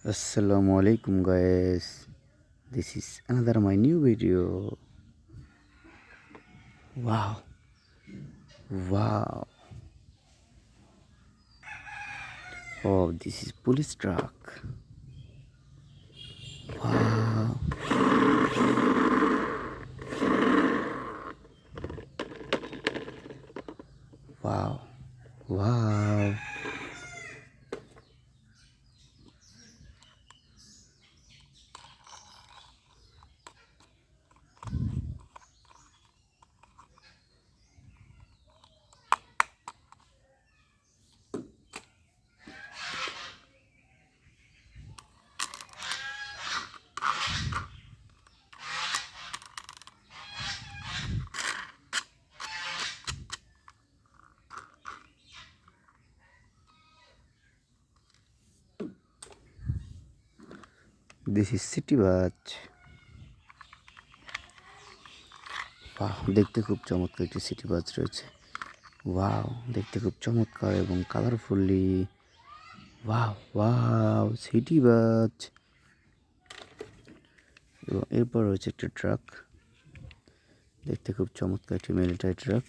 Assalamu alaikum guys. This is another my new video. Wow. Wow. Oh, this is police truck. Wow. Wow. Wow. This is city bus. Wow, দেখতে খুব চমৎকার একটি city bus রয়েছে। Wow, দেখতে খুব চমৎকার এবং colourfully. Wow wow, city bus. এবং এরপর রয়েছে একটি ট্রাক, দেখতে খুব চমৎকার একটি মিলিটারি ট্রাক।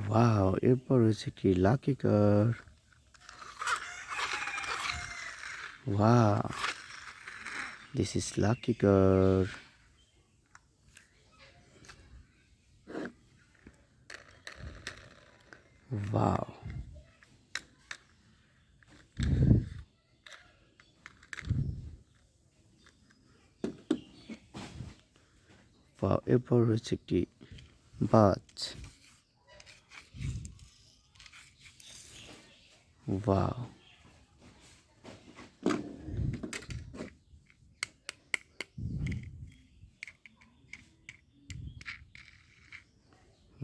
ওয়াও, এরপর রয়েছে কি lucky car. Wow, this is lucky car. Wow, wow, এরপর রয়েছে একটি bus. Wow,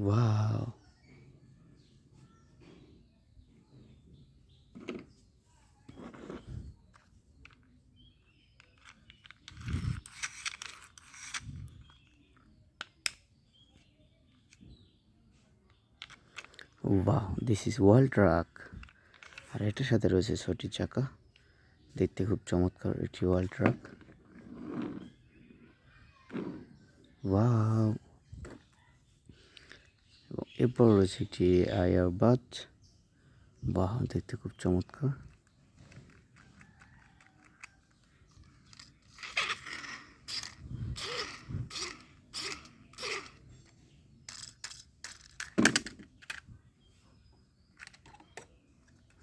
wow, wow, this is world truck. আর এটার সাথে রয়েছে ৬টি চাকা, দেখতে খুব চমৎকার একটি ওয়ার্ল্ড ট্রাক। ওয়াও, এবং এরপর রয়েছে একটি আয়ার বাস। বাহ, দেখতে খুব চমৎকার।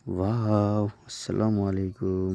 ওয়াও, আসসালামু আলাইকুম।